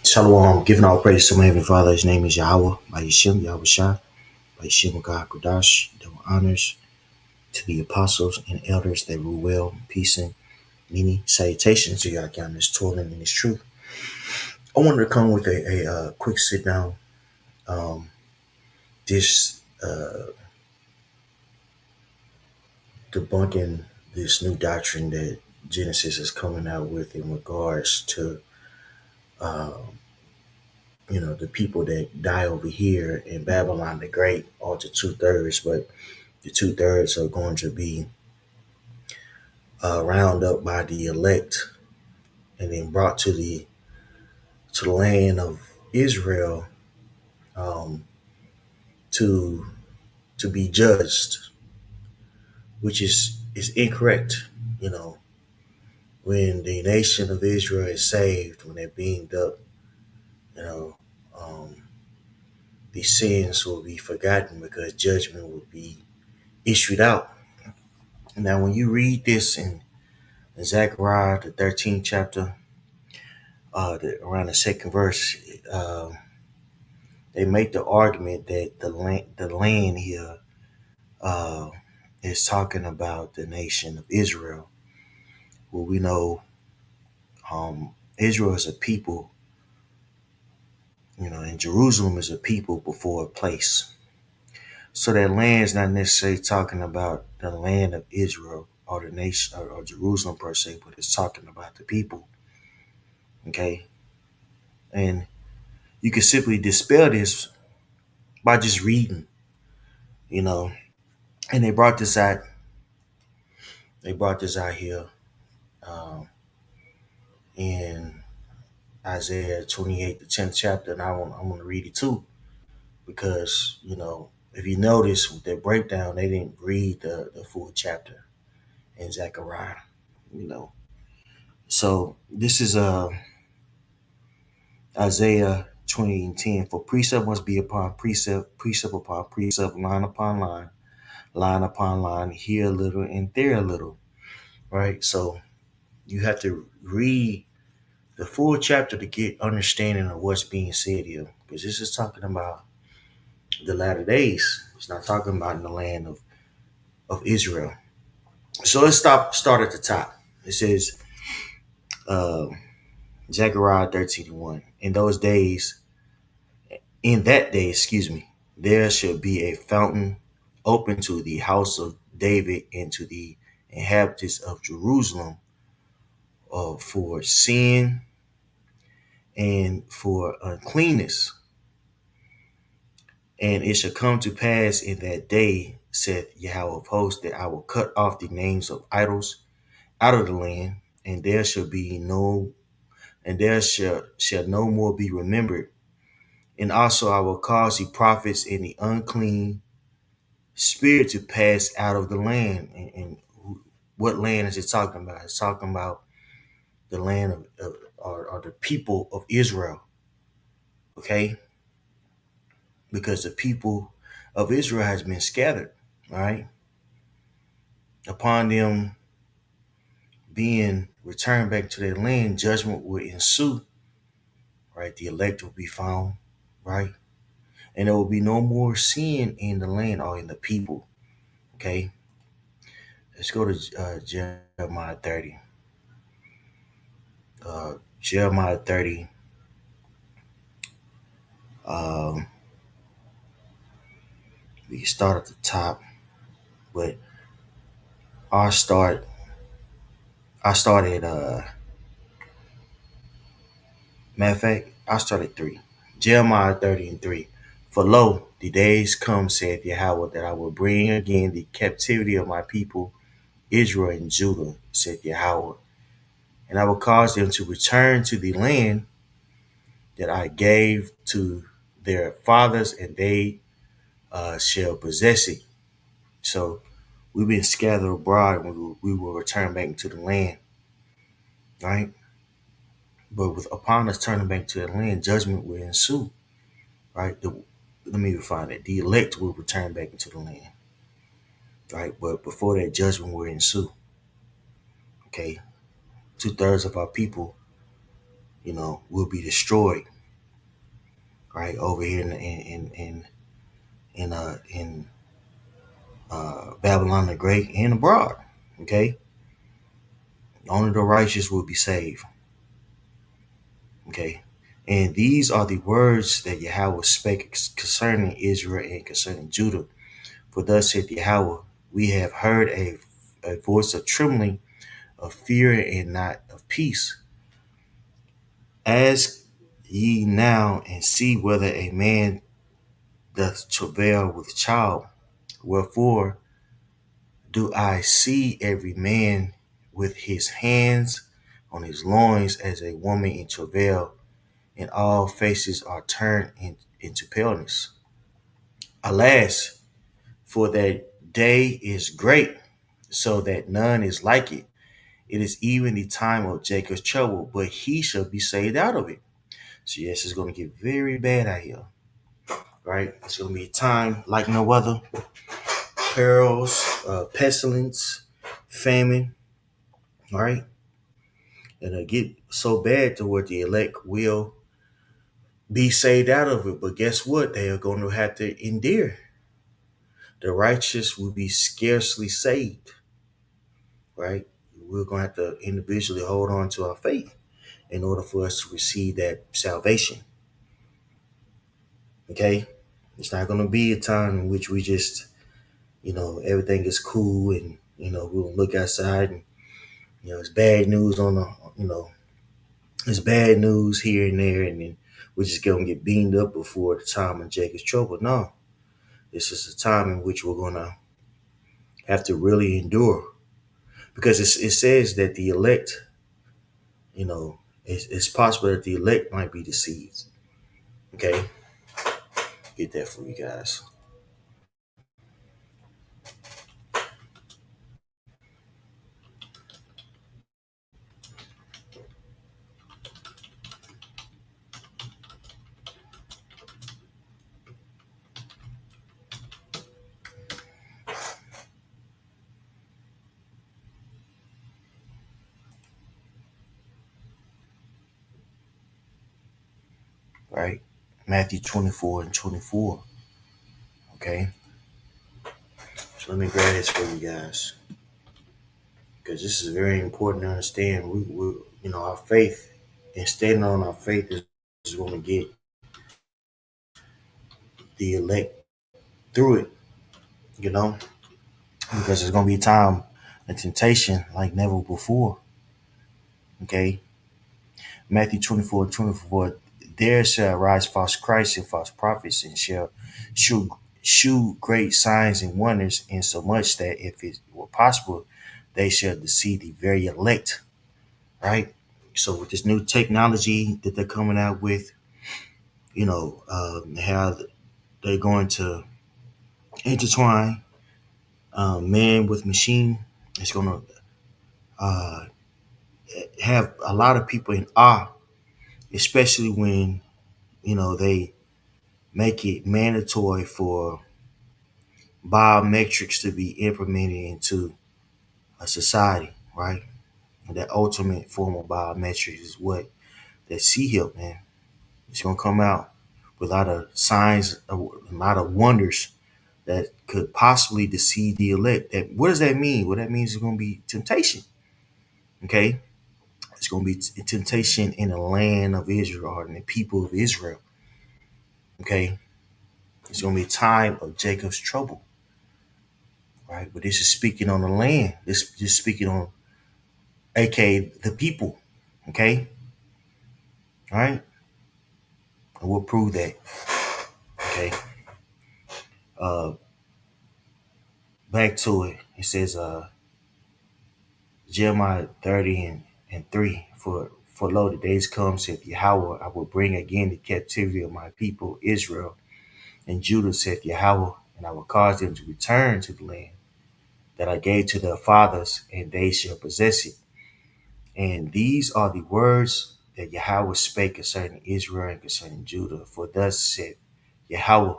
Shalom, giving all praise to my Heavenly Father. His name is Yahweh, by Yeshim, Yahweh Shah, by Yeshim God Kodash. Double honors to the apostles and elders that rule well, peace and many salutations to y'all on this toiling in this truth. I wanted to come with a quick sit down. Um, this debunking this new doctrine that Genesis is coming out with in regards to the people that die over here in Babylon the Great, all to 2/3, but the 2/3 are going to be round up by the elect and then brought to the land of Israel, um, to to be judged, which is incorrect. You know, when the nation of Israel is saved, when they're beamed up, you know, um, these sins will be forgotten because judgment will be issued out. Now, when you read this in Zechariah, the 13th chapter, around the second verse, they make the argument that the land here uh, is talking about the nation of Israel. Well, we know Israel is a people, and Jerusalem is a people before a place. So that land is not necessarily talking about the land of Israel or the nation or Jerusalem per se, but it's talking about the people. Okay, and you can simply dispel this by just reading, you know. And they brought this out. They brought this out here um, in Isaiah 28, the 10th chapter, and I'm going to read it too, because, if you notice with their breakdown, they didn't read the full chapter in Zechariah, you know. So this is Isaiah 20 and 10. For precept must be upon precept, precept upon precept, line upon line, line upon line, here a little and there a little, right? So you have to read the full chapter to get understanding of what's being said here, because this is talking about the latter days. It's not talking about in the land of Israel. So let's start at the top. It says, uh, Zechariah 13:1. In that day, excuse me, there shall be a fountain open to the house of David and to the inhabitants of Jerusalem, for sin and for uncleanness. And it shall come to pass in that day, saith Yahweh of hosts, that I will cut off the names of idols out of the land, and there shall no more be remembered. And also I will cause the prophets and the unclean spirit to pass out of the land. And what land is it talking about? It's talking about the land or the people of Israel. Okay, because the people of Israel has been scattered. All right, upon them being returned back to their land, judgment will ensue. Right, the elect will be found. Right, and there will be no more sin in the land or in the people. Okay, let's go to Jeremiah 30. Jeremiah 30. Um, we can start at the top, but I start. I started. Matter of fact, I started 3. Jeremiah 30:3. For lo, the days come, saith Yahweh, that I will bring again the captivity of my people Israel and Judah, saith Yahweh, and I will cause them to return to the land that I gave to their fathers, and they shall possess it. So we've been scattered abroad, and we will return back into the land, right? But upon us turning back to the land, judgment will ensue, right? Let me refine it. The elect will return back into the land, right? But before that, judgment will ensue. Okay, 2/3 of our people, will be destroyed. right over here in Babylon the Great and abroad. Okay, only the righteous will be saved. Okay, and these are the words that Yahweh spake concerning Israel and concerning Judah. For thus saith Yahweh, we have heard a voice of trembling, of fear, and not of peace. Ask ye now and see whether a man doth travail with child. Wherefore do I see every man with his hands on his loins as a woman in travail, and all faces are turned into paleness. Alas, for that day is great, so that none is like it. It is even the time of Jacob's trouble, but he shall be saved out of it. So yes, it's going to get very bad out here, right? It's going to be a time like no other. Perils, pestilence, famine, all right? And it'll get so bad to where the elect will be saved out of it. But guess what? They are going to have to endure. The righteous will be scarcely saved, right? We're going to have to individually hold on to our faith in order for us to receive that salvation. Okay? It's not going to be a time in which we just, everything is cool and, we'll look outside and, it's bad news it's bad news here and there, and then we're just going to get beamed up before the time of Jacob's trouble. No, this is a time in which we're going to have to really endure because it says that the elect, it's possible that the elect might be deceived. Okay, get that for you guys. Right, Matthew 24:24. Okay, so let me grab this for you guys because this is very important to understand. Our faith and standing on our faith is going to get the elect through it. You know, because there's going to be a time of temptation like never before. Okay, Matthew 24:24. There shall arise false Christs and false prophets, and shall shew great signs and wonders, insomuch that if it were possible, they shall deceive the very elect. Right. So with this new technology that they're coming out with, how they're going to intertwine man with machine. It's going to uh, have a lot of people in awe, especially when they make it mandatory for biometrics to be implemented into a society, right? And that ultimate form of biometrics is what that sea hill, man. It's gonna come out with a lot of signs, a lot of wonders that could possibly deceive the elect. That what does that mean? What that means is gonna be temptation. Okay, it's gonna be temptation in the land of Israel or in the people of Israel. Okay, it's gonna be a time of Jacob's trouble, right? But this is speaking on the land. This is speaking on, aka the people. Okay, all right, and we'll prove that. Okay, uh, back to it. It says, Jeremiah 30 and 3. For lo, the days come, saith Yahweh, I will bring again the captivity of my people Israel and Judah, saith Yahweh, and I will cause them to return to the land that I gave to their fathers, and they shall possess it. And these are the words that Yahweh spake concerning Israel and concerning Judah. For thus said Yahweh,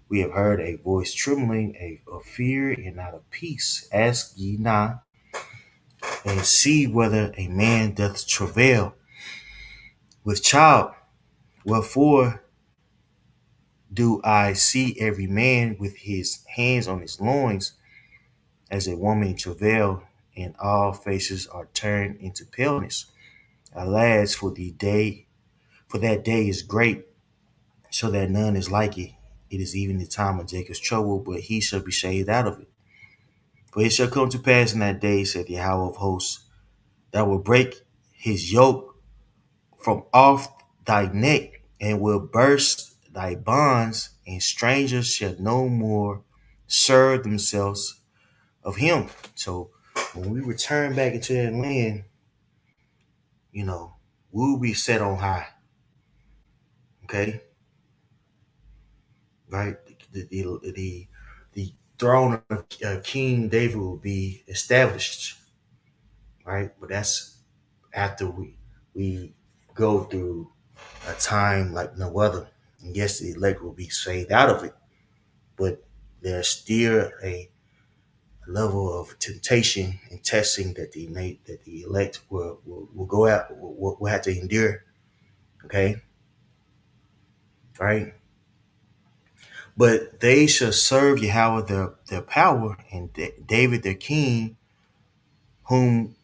we have heard a voice trembling, of fear and not of peace. Ask ye now, and see whether a man doth travail with child. Wherefore Do I see every man with his hands on his loins, as a woman in travail, and all faces are turned into paleness? Alas, for that day is great, so that none is like it. It is even the time of Jacob's trouble, but he shall be saved out of it. For it shall come to pass in that day, said the Yahweh of hosts, that I will break his yoke from off thy neck, and will burst thy bonds, and strangers shall no more serve themselves of him. So when we return back into that land, we'll be set on high. Okay, right? The throne of King David will be established, right? But that's after we go through a time like no other. And yes, the elect will be saved out of it, but there's still a level of temptation and testing that the elect will go out will have to endure. Okay, right? But they shall serve Yahweh their power, and David their king, whom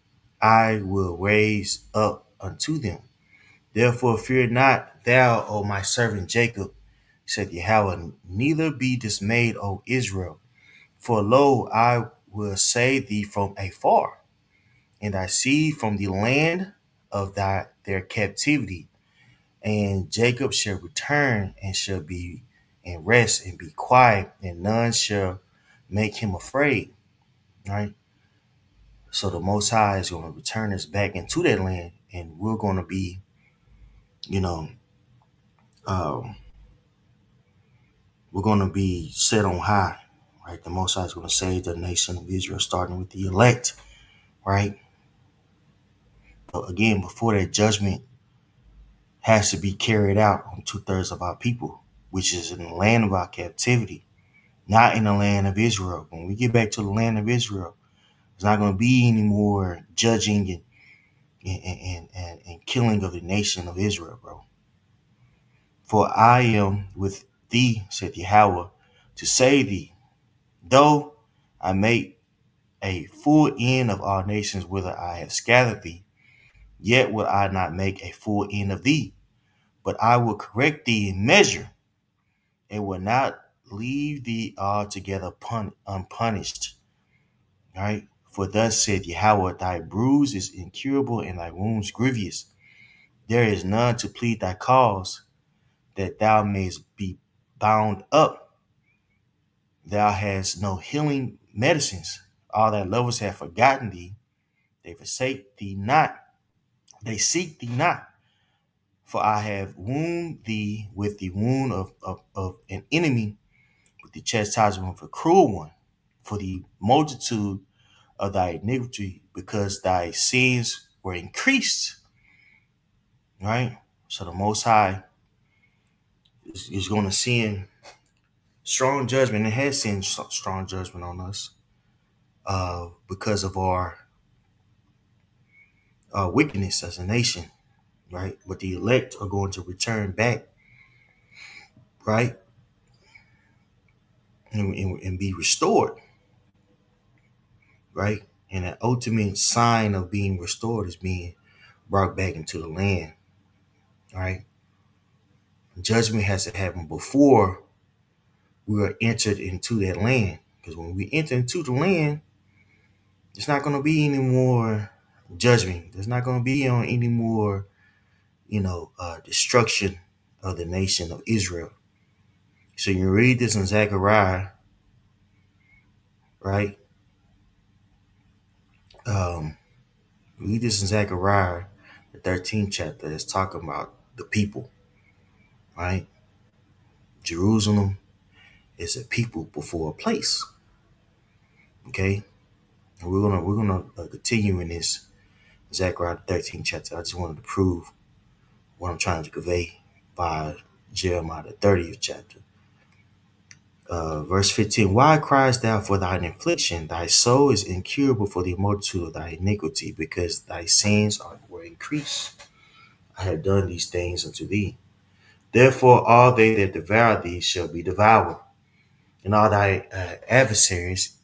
I will raise up unto them. Therefore fear not thou, O my servant Jacob, said Yahweh, neither be dismayed, O Israel. For lo, I will save thee from afar, and thy seed from the land of their captivity. And Jacob shall return and shall be in rest and be quiet, and none shall make him afraid. Right? So the Most High is going to return us back into that land, and we're going to be, you know, um, we're going to be set on high. Right? The Most High is going to save the nation of Israel, starting with the elect. Right? But again, before that judgment has to be carried out on 2/3 of our people, which is in the land of our captivity, not in the land of Israel. When we get back to the land of Israel, there's not going to be any more judging and killing of the nation of Israel, bro. For I am with thee, said Yahweh, to save thee. Though I make a full end of all nations whither I have scattered thee, yet will I not make a full end of thee, but I will correct thee in measure, and will not leave thee altogether unpunished. Right? For thus said Yahweh, thy bruise is incurable and thy wounds grievous. There is none to plead thy cause, that thou mayest be bound up. Thou hast no healing medicines. All thy lovers have forgotten thee. They forsake thee not. They seek thee not. For I have wounded thee with the wound of an enemy, with the chastisement of a cruel one, for the multitude of thy iniquity, because thy sins were increased. Right? So the Most High is going to send strong judgment, and has sent strong judgment on us because of our wickedness as a nation. Right? But the elect are going to return back, right? And be restored, right? And the ultimate sign of being restored is being brought back into the land, right? Judgment has to happen before we are entered into that land. Because when we enter into the land, it's not going to be any more judgment. There's not going to be on any more, destruction of the nation of Israel. So you read this in Zechariah, right? Um, read this in Zechariah, the 13th chapter. It's talking about the people, right? Jerusalem is a people before a place. Okay, and we're gonna continue in this Zechariah 13th chapter. I just wanted to prove what I'm trying to convey by Jeremiah the 30th chapter. Verse 15, why criest thou for thine affliction? Thy soul is incurable for the multitude of thy iniquity, because thy sins were increased. I have done these things unto thee. Therefore, all they that devour thee shall be devoured, and all thy adversaries,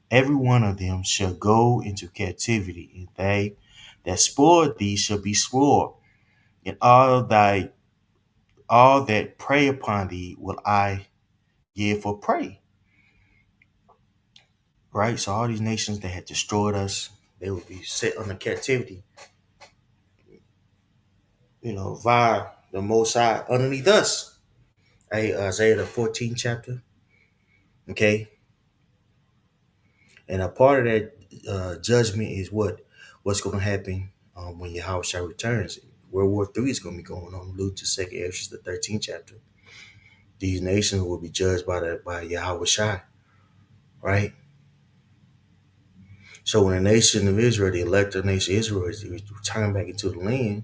every one of them shall go into captivity, and they that spoiled thee shall be spoiled, and all that prey upon thee will I give for prey. Right? So all these nations that had destroyed us, they would be set under captivity, via the Most High underneath us. Hey, Isaiah the 14th chapter. Okay. And a part of that judgment is what's going to happen when Yahweh returns. World War III is going to be going on. Luke the second, Exodus the 13th chapter. These nations will be judged by Yahweh Shai, right? So when the nation of Israel, the elected nation of Israel, is returned back into the land,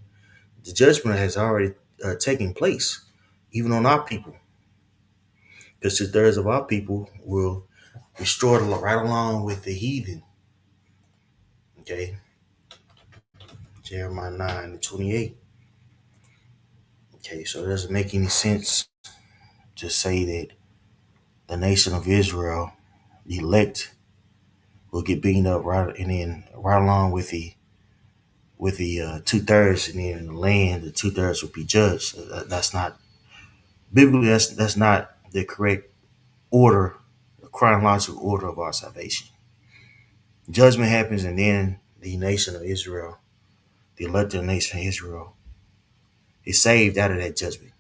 the judgment has already taken place, even on our people, because 2/3 of our people will be destroyed right along with the heathen. Okay, Jeremiah 9:28. Okay, so it doesn't make any sense to say that the nation of Israel, the elect, will get beaten up right, and then right along with the 2/3, and then in the land, the 2/3 will be judged. That's not biblically. That's not the correct order, the chronological order of our salvation. Judgment happens, and then the nation of Israel, the elected nation of Israel, is saved out of that judgment.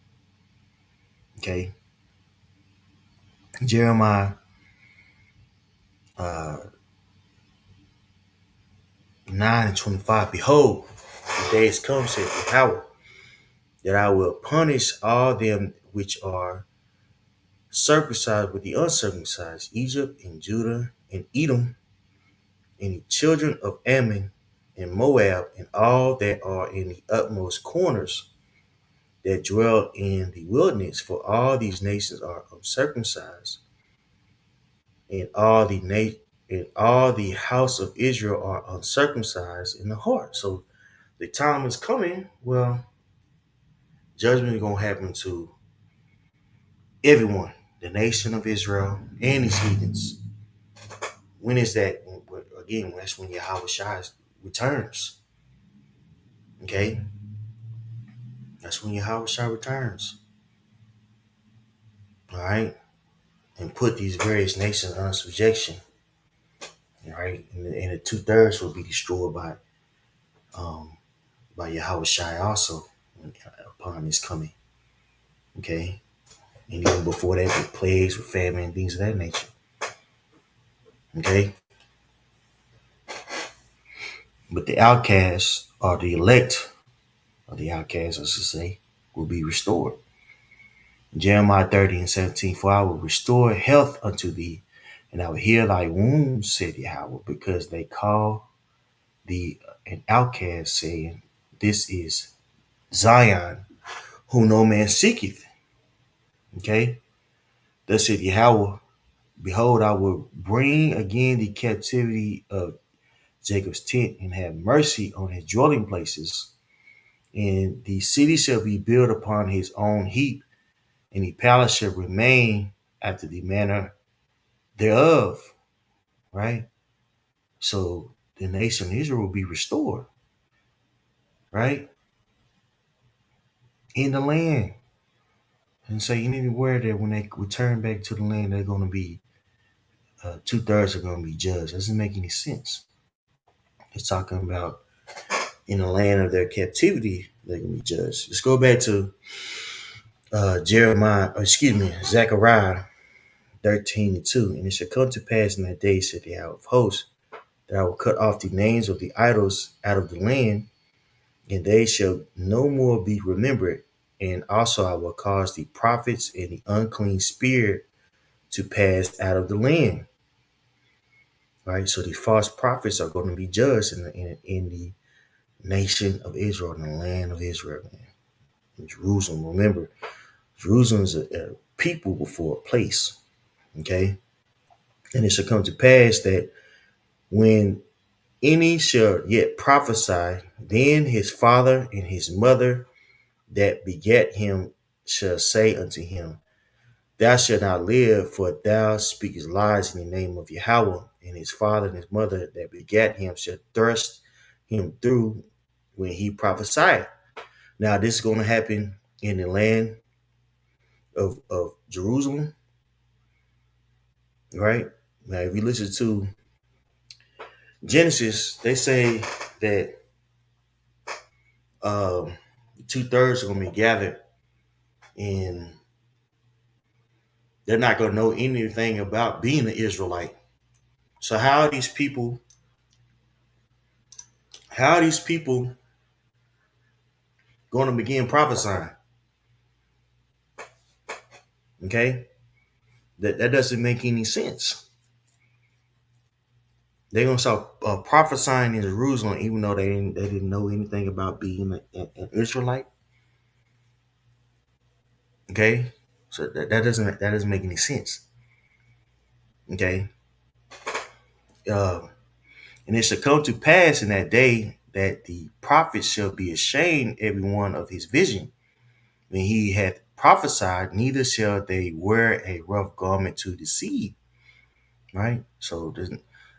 Okay, Jeremiah uh, 9:25. Behold, the days come, saith Yahweh, that I will punish all them which are circumcised with the uncircumcised, Egypt and Judah and Edom, and the children of Ammon and Moab, and all that are in the utmost corners that dwell in the wilderness. For all these nations are uncircumcised, and all the house of Israel are uncircumcised in the heart. So the time is coming. Well, judgment is going to happen to everyone, the nation of Israel and these heathens. When is that? Again, that's when Yahweh Shai returns. Okay? That's when Yahweh Shai returns. All right? And put these various nations under subjection. All right? And the 2/3 will be destroyed by Yahweh Shai also upon his coming. Okay? And even before that, with plagues, with famine, and things of that nature. Okay? But the outcasts, or the elect, or the outcasts, I should say, will be restored. Jeremiah 30:17, for I will restore health unto thee, and I will heal thy wounds, said Yahweh, because they call thee an outcast, saying, this is Zion, whom no man seeketh. Okay? Thus said Yahweh, behold, I will bring again the captivity of Jacob's tent, and have mercy on his dwelling places. And the city shall be built upon his own heap, and the palace shall remain after the manner thereof. Right? So the nation of Israel will be restored, right? In the land. And so you need to be aware that when they return back to the land, they're going to be 2/3 are going to be judged. That doesn't make any sense. It's talking about in the land of their captivity, they're going to be judged. Let's go back to Zechariah 13:2. And it shall come to pass in that day, said the Yahweh of hosts, that I will cut off the names of the idols out of the land, and they shall no more be remembered. And also I will cause the prophets and the unclean spirit to pass out of the land. Right? So the false prophets are going to be judged in the nation of Israel, in the land of Israel, man. In Jerusalem. Remember, Jerusalem is a people before a place. Okay? And it shall come to pass that when any shall yet prophesy, then his father and his mother that begat him shall say unto him, Thou shalt not live, for thou speakest lies in the name of Yahweh, and his father and his mother that begat him shall thrust him through when he prophesied. Now, this is going to happen in the land of Jerusalem, right? Now, if you listen to Genesis, they say that um, 2/3 are going to be gathered, and they're not going to know anything about being an Israelite. So how are these people going to begin prophesying? Okay, that doesn't make any sense. They're gonna start prophesying in Jerusalem, even though they didn't know anything about being an Israelite. Okay, so that doesn't make any sense. Okay, uh, and it shall come to pass in that day that the prophet shall be ashamed every one of his vision when he hath prophesied. Neither shall they wear a rough garment to deceive. Right, so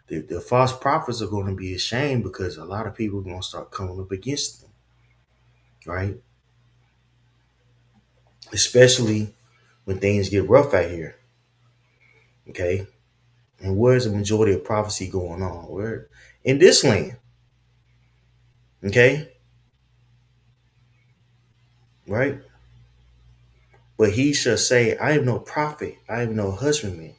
the false prophets are going to be ashamed because a lot of people are going to start coming up against them. Right, especially when things get rough out here. Okay. And where's the majority of prophecy going on? Where? In this land. Okay. Right. But he shall say, I am no prophet, I am no husbandman.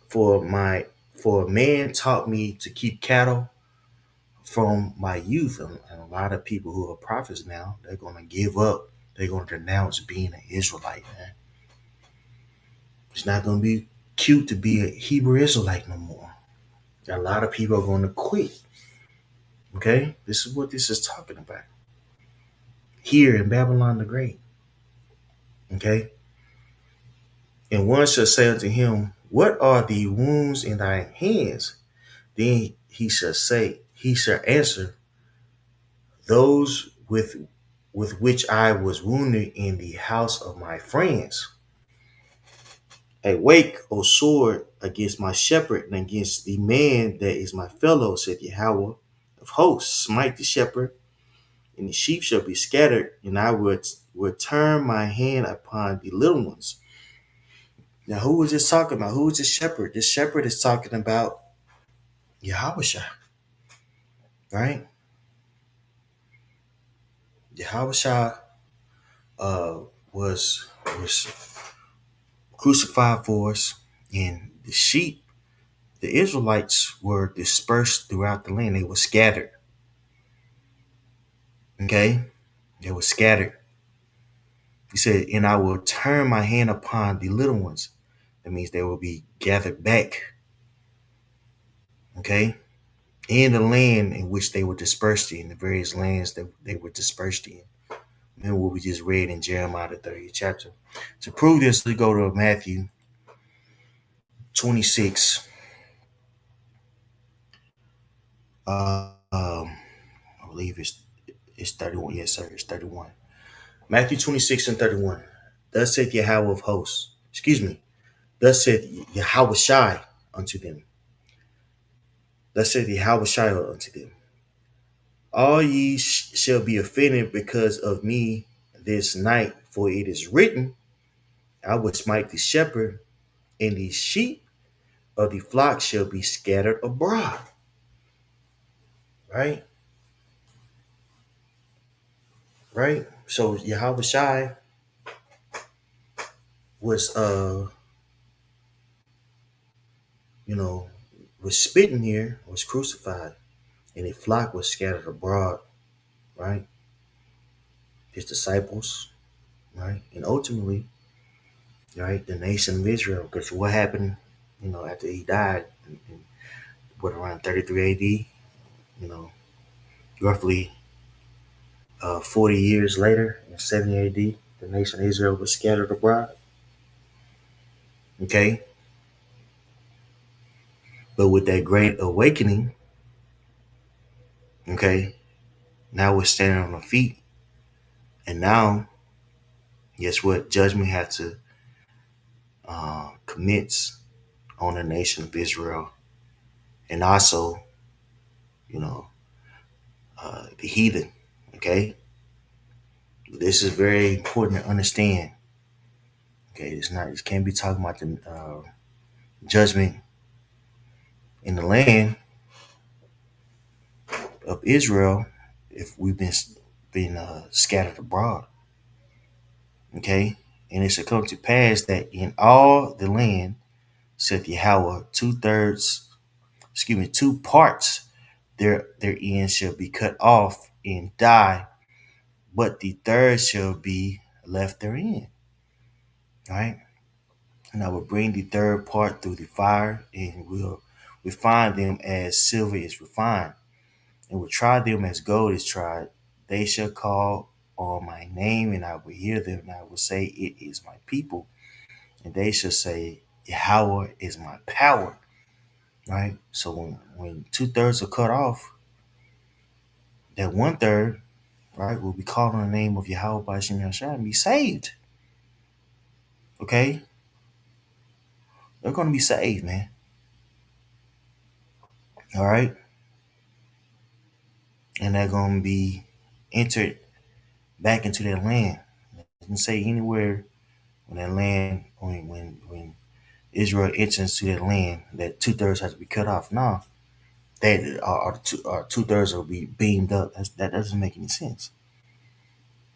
For a man taught me to keep cattle from my youth. And a lot of people who are prophets now, they're gonna give up. They're gonna denounce being an Israelite, man. It's not gonna be cute to be a Hebrew Israelite no more. A lot of people are gonna quit. Okay? This is what this is talking about. Here in Babylon the Great. Okay? And one shall say unto him, What are the wounds in thy hands? Then he shall answer, Those with which I was wounded in the house of my friends. Awake, O sword, against my shepherd and against the man that is my fellow, said Yahweh of hosts. Smite the shepherd, and the sheep shall be scattered, and I will turn my hand upon the little ones. Now, who is this talking about? Who is this shepherd? This shepherd is talking about Yahweh, right? Yahweh uh, was crucified for us, and the sheep, the Israelites, were dispersed throughout the land. They were scattered. Okay, they were scattered. He said, "And I will turn my hand upon the little ones." That means they will be gathered back. Okay, in the land in which they were dispersed in, the various lands that they were dispersed in. And what we just read in Jeremiah the 30th chapter. To prove this, we go to Matthew 26. I believe it's 31. Yes, sir. It's 31. Matthew 26 and 31. Thus saith Yahweh of hosts. Excuse me. Thus saith Yahweh Shai unto them. Thus saith Yahweh Shai unto them. All ye shall be offended because of me this night, for it is written, I will smite the shepherd, and the sheep of the flock shall be scattered abroad. Right? Right? So Yahweh Shai was you know, was spitting here, was crucified, and the flock was scattered abroad, right? His disciples, right? And ultimately, right, the nation of Israel, because what happened, after he died, what, around 33 AD, roughly 40 years later, in 70 AD, the nation of Israel was scattered abroad. Okay. But with that great awakening, okay, now we're standing on our feet. And now, guess what? Judgment had to commence on the nation of Israel, and also, you know, the heathen. Okay, this is very important to understand. Okay, it's not. It can't be talking about the judgment in the land of Israel if we've been scattered abroad. Okay, and it shall come to pass that in all the land, saith Yahweh, 2/3, excuse me, 2 parts therein shall be cut off and die, but the third shall be left therein. Right? And I will bring the third part through the fire, and will refine them as silver is refined, and will try them as gold is tried. They shall call on my name, and I will hear them, and I will say, it is my people. And they shall say, Yahweh is my power. Right? So when 2/3 are cut off, that 1/3, right, will be called on the name of Yahweh by Shem Yahshua and be saved. Okay? They're going to be saved, man. All right? And they're going to be entered back into their land. It doesn't say anywhere when that land, when Israel enters to their land, that 2/3 has to be cut off. No, that are 2/3 will be beamed up. That doesn't make any sense.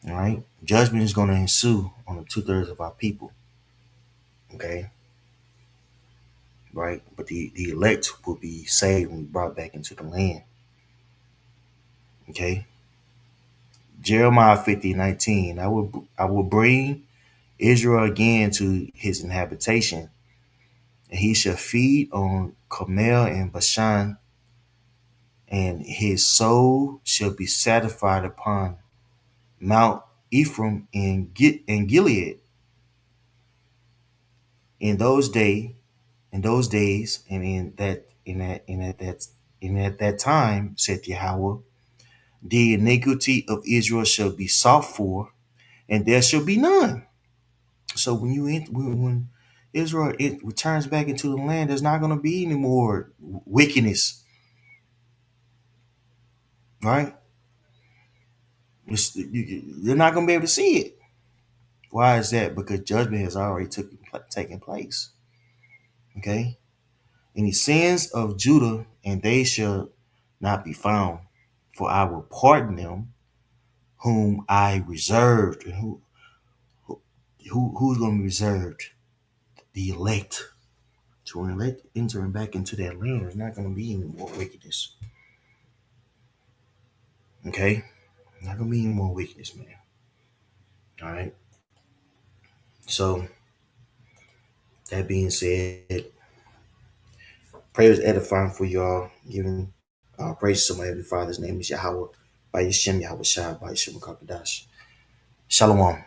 All right? Judgment is going to ensue on the 2/3 of our people. Okay? Right? But the elect will be saved and brought back into the land. Okay? Jeremiah 50:19. I will bring Israel again to his inhabitation, and he shall feed on Carmel and Bashan, and his soul shall be satisfied upon Mount Ephraim and Gilead. In those days, and at that time, saith Yahweh, the iniquity of Israel shall be sought for, and there shall be none. So when Israel returns back into the land, there's not going to be any more wickedness, right? They're not going to be able to see it. Why is that? Because judgment has already taken place. Okay, any sins of Judah, and they shall not be found, for I will pardon them, whom I reserved. And who's going to be reserved? The elect. So when elect entering back into that land, there's not going to be any more wickedness. Okay, not going to be any more wickedness, man. All right. So that being said, prayers edifying for y'all, giving praise to my Heavenly Father's name is Yahweh, by Yeshem Yahweh Shai, by Yeshem Kakadash. Shalom.